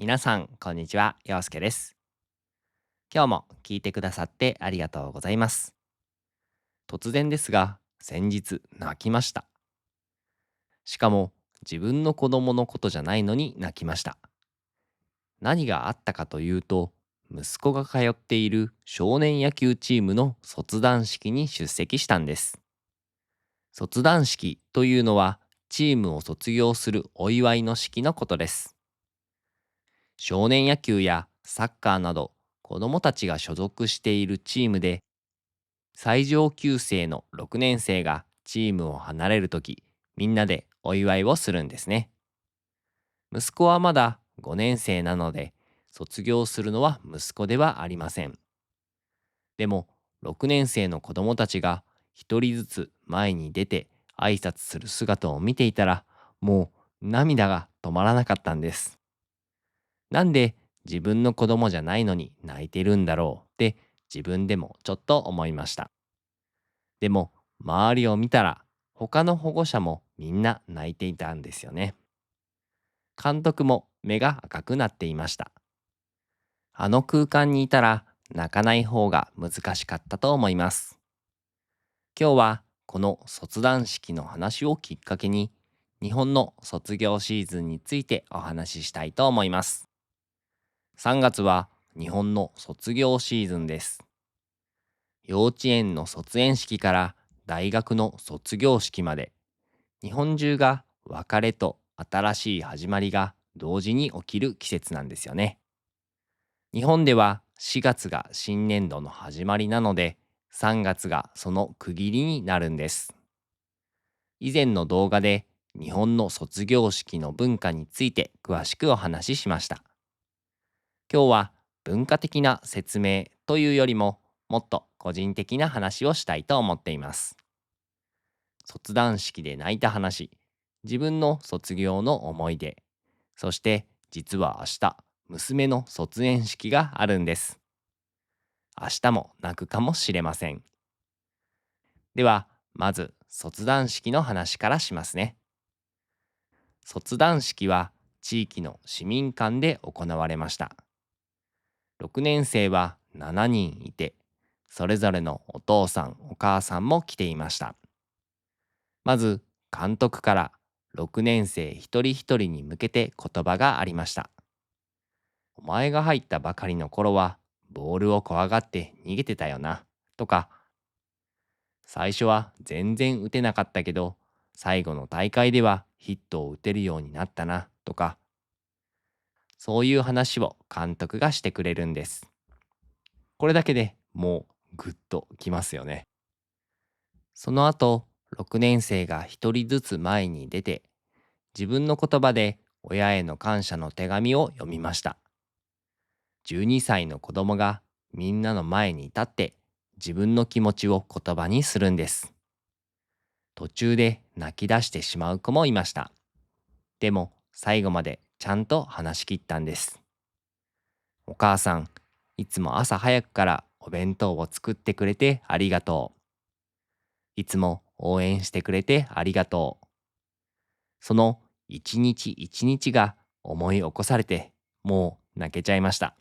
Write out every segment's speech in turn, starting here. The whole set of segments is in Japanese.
皆さん、こんにちは。陽介です。今日も聞いてくださってありがとうございます。突然ですが、先日泣きました。しかも、自分の子供のことじゃないのに泣きました。何があったかというと、息子が通っている少年野球チームの卒団式に出席したんです。卒団式というのは、チームを卒業するお祝いの式のことです。少年野球やサッカーなど、子供たちが所属しているチームで、最上級生の6年生がチームを離れるとき、みんなでお祝いをするんですね。息子はまだ5年生なので、卒業するのは息子ではありません。でも、6年生の子供たちが一人ずつ前に出て挨拶する姿を見ていたら、もう涙が止まらなかったんです。なんで自分の子供じゃないのに泣いてるんだろうって自分でもちょっと思いました。でも、周りを見たら、他の保護者もみんな泣いていたんですよね。監督も目が赤くなっていました。あの空間にいたら、泣かない方が難しかったと思います。今日は、この卒団式の話をきっかけに、日本の卒業シーズンについてお話ししたいと思います。3月は日本の卒業シーズンです。幼稚園の卒園式から大学の卒業式まで、日本中が別れと新しい始まりが同時に起きる季節なんですよね。日本では4月が新年度の始まりなので、3月がその区切りになるんです。以前の動画で日本の卒業式の文化について詳しくお話ししました。今日は文化的な説明というよりも、もっと個人的な話をしたいと思っています。卒団式で泣いた話、自分の卒業の思い出、そして実は明日、娘の卒園式があるんです。明日も泣くかもしれません。では、まず卒団式の話からしますね。卒団式は地域の市民館で行われました。6年生は7人いて、それぞれのお父さんお母さんも来ていました。まず監督から6年生一人一人に向けて言葉がありました。お前が入ったばかりの頃はボールを怖がって逃げてたよな、とか、最初は全然打てなかったけど、最後の大会ではヒットを打てるようになったな、とか、そういう話を監督がしてくれるんです。これだけでもうグッときますよね。その後、6年生が一人ずつ前に出て、自分の言葉で親への感謝の手紙を読みました。12歳の子供がみんなの前に立って自分の気持ちを言葉にするんです。途中で泣き出してしまう子もいました。でも最後までちゃんと話し切ったんです。お母さん、いつも朝早くからお弁当を作ってくれてありがとう。いつも応援してくれてありがとう。その一日一日が思い起こされて、もう泣けちゃいました。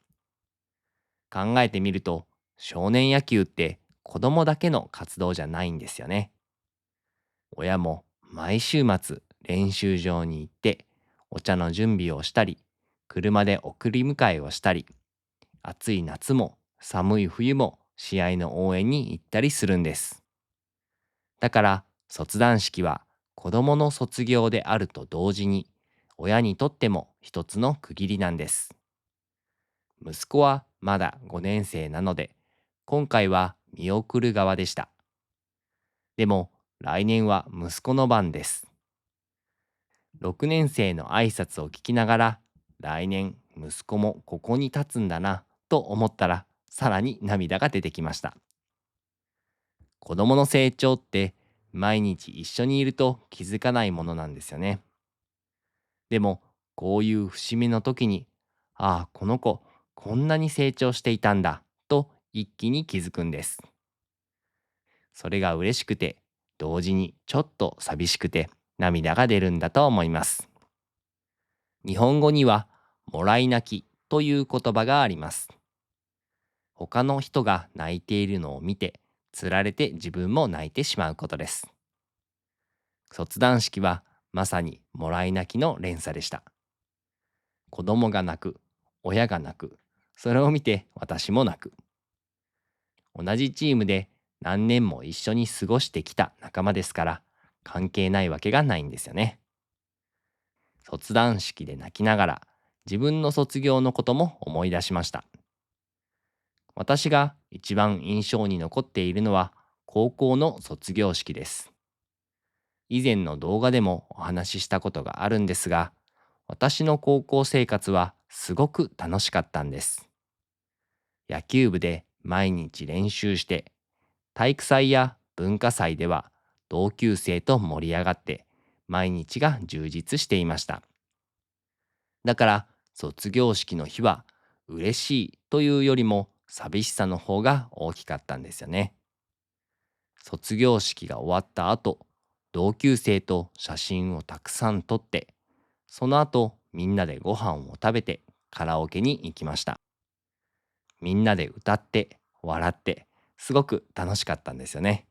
考えてみると、少年野球って子供だけの活動じゃないんですよね。親も毎週末練習場に行って、お茶の準備をしたり、車で送り迎えをしたり、暑い夏も寒い冬も試合の応援に行ったりするんです。だから卒団式は子供の卒業であると同時に、親にとっても一つの区切りなんです。息子はまだ5年生なので、今回は見送る側でした。でも来年は息子の番です。6年生の挨拶を聞きながら、来年息子もここに立つんだなと思ったら、さらに涙が出てきました。子供の成長って毎日一緒にいると気づかないものなんですよね。でもこういう節目の時に、ああ、この子こんなに成長していたんだと一気に気づくんです。それが嬉しくて、同時にちょっと寂しくて涙が出るんだと思います。日本語にはもらい泣きという言葉があります。他の人が泣いているのを見て、つられて自分も泣いてしまうことです。卒団式はまさにもらい泣きの連鎖でした。子供が泣く、親が泣く、それを見て私も泣く。同じチームで何年も一緒に過ごしてきた仲間ですから、関係ないわけがないんですよね。卒団式で泣きながら自分の卒業のことも思い出しました。私が一番印象に残っているのは高校の卒業式です。以前の動画でもお話ししたことがあるんですが、私の高校生活はすごく楽しかったんです。野球部で毎日練習して、体育祭や文化祭では同級生と盛り上がって毎日が充実していました。だから卒業式の日は嬉しいというよりも寂しさの方が大きかったんですよね。卒業式が終わった後、同級生と写真をたくさん撮って、その後みんなでご飯を食べてカラオケに行きました。みんなで歌って笑ってすごく楽しかったんですよね。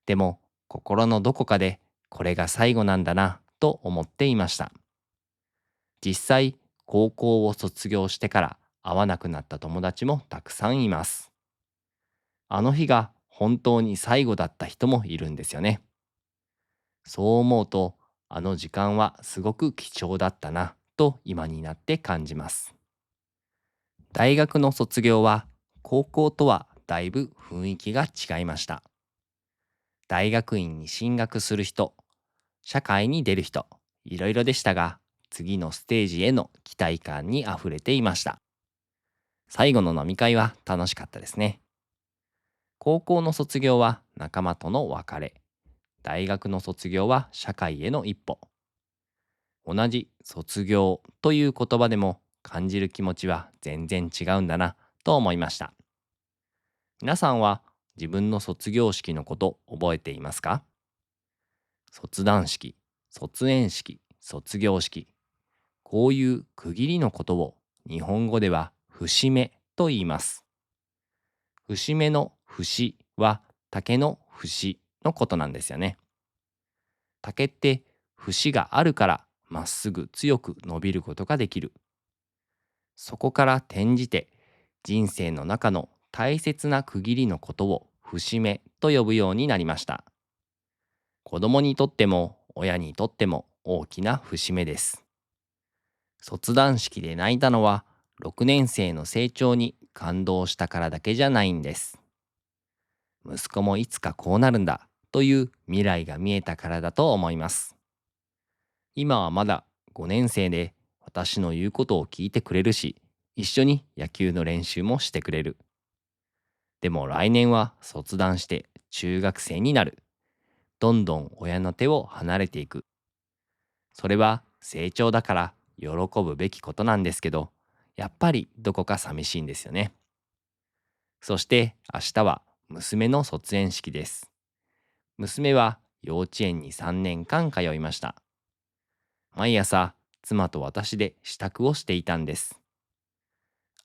でも心のどこかでこれが最後なんだなと思っていました。実際高校を卒業してから会わなくなった友達もたくさんいます。あの日が本当に最後だった人もいるんですよね。そう思うと、あの時間はすごく貴重だったなと今になって感じます。大学の卒業は高校とはだいぶ雰囲気が違いました。大学院に進学する人、社会に出る人、いろいろでしたが、次のステージへの期待感にあふれていました。最後の飲み会は楽しかったですね。高校の卒業は仲間との別れ、大学の卒業は社会への一歩。同じ卒業という言葉でも感じる気持ちは全然違うんだなと思いました。皆さんは自分の卒業式のこと覚えていますか？卒団式、卒園式、卒業式。こういう区切りのことを日本語では節目と言います。節目の節は竹の節のことなんですよね。竹って節があるからまっすぐ強く伸びることができる。そこから転じて人生の中の大切な区切りのことを節目と呼ぶようになりました。子供にとっても親にとっても大きな節目です。卒団式で泣いたのは6年生の成長に感動したからだけじゃないんです。息子もいつかこうなるんだという未来が見えたからだと思います。今はまだ5年生で私の言うことを聞いてくれるし、一緒に野球の練習もしてくれる。でも来年は卒団して中学生になる。どんどん親の手を離れていく。それは成長だから喜ぶべきことなんですけど、やっぱりどこか寂しいんですよね。そして明日は娘の卒園式です。娘は幼稚園に3年間通いました。毎朝、妻と私で支度をしていたんです。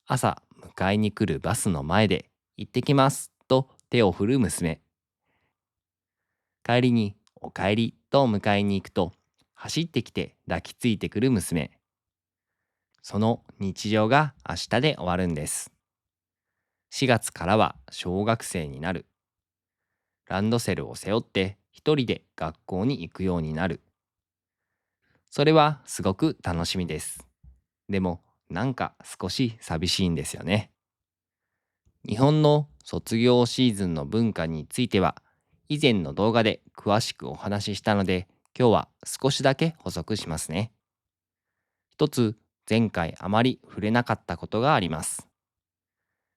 朝、迎えに来るバスの前で、行ってきますと手を振る娘。帰りに、お帰りと迎えに行くと、走ってきて抱きついてくる娘。その日常が明日で終わるんです。4月からは小学生になる。ランドセルを背負って一人で学校に行くようになる。それはすごく楽しみです。でも、なんか少し寂しいんですよね。日本の卒業シーズンの文化については、以前の動画で詳しくお話ししたので、今日は少しだけ補足しますね。一つ、前回あまり触れなかったことがあります。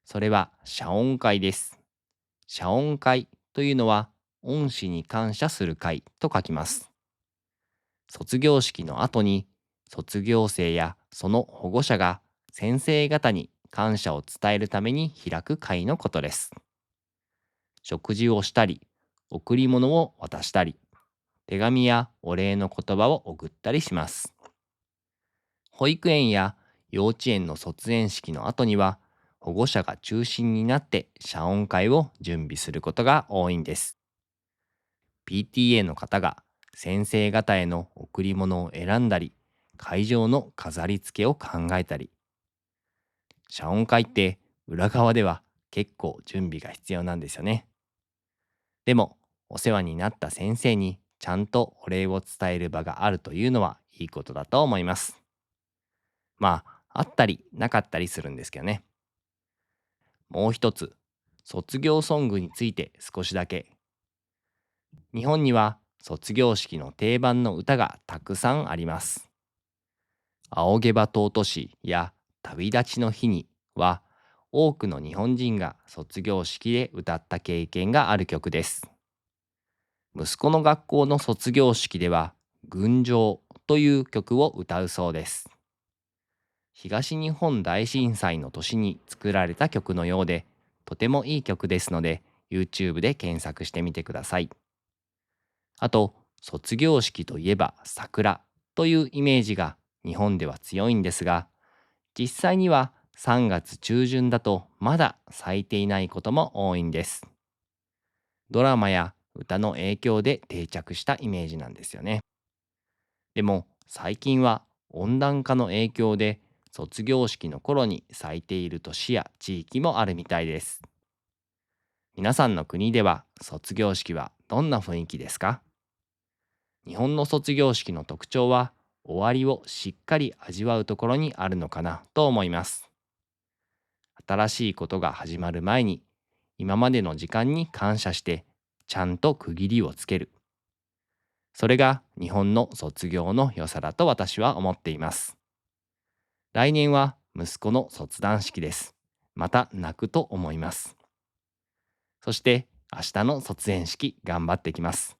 それは謝恩会です。謝恩会というのは、恩師に感謝する会と書きます。卒業式の後に、卒業生やその保護者が先生方に感謝を伝えるために開く会のことです。食事をしたり、贈り物を渡したり、手紙やお礼の言葉を送ったりします。保育園や幼稚園の卒園式の後には、保護者が中心になって謝恩会を準備することが多いんです。PTA の方が先生方への贈り物を選んだり、会場の飾り付けを考えたり、謝恩会って裏側では結構準備が必要なんですよね。でも、お世話になった先生にちゃんとお礼を伝える場があるというのはいいことだと思います。まあ、あったりなかったりするんですけどね。もう一つ、卒業ソングについて少しだけ。日本には卒業式の定番の歌がたくさんあります。仰げば尊しや旅立ちの日には、多くの日本人が卒業式で歌った経験がある曲です。息子の学校の卒業式では、群青という曲を歌うそうです。東日本大震災の年に作られた曲のようで、とてもいい曲ですので、YouTube で検索してみてください。あと、卒業式といえば桜というイメージが日本では強いんですが、実際には3月中旬だとまだ咲いていないことも多いんです。ドラマや歌の影響で定着したイメージなんですよね。でも最近は温暖化の影響で卒業式の頃に咲いている年や地域もあるみたいです。皆さんの国では卒業式はどんな雰囲気ですか？日本の卒業式の特徴は終わりをしっかり味わうところにあるのかなと思います。新しいことが始まる前に今までの時間に感謝してちゃんと区切りをつける。それが日本の卒業の良さだと私は思っています。来年は息子の卒団式です。また泣くと思います。そして明日の卒園式頑張ってきます。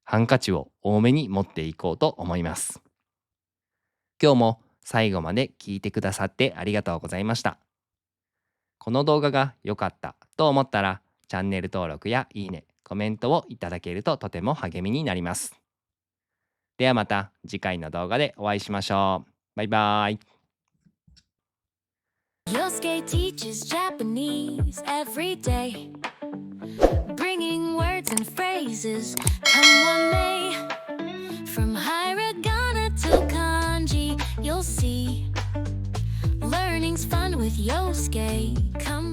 ハンカチを多めに持っていこうと思います。今日も最後まで聞いてくださってありがとうございました。この動画が良かったと思ったら、チャンネル登録やいいね、コメントをいただけるととても励みになります。ではまた次回の動画でお会いしましょう。バイバイ。Yosuke teaches Japanese every day, bringing words and phrases come one may. From hiragana to kanji, you'll see learning's fun with Yosuke. Come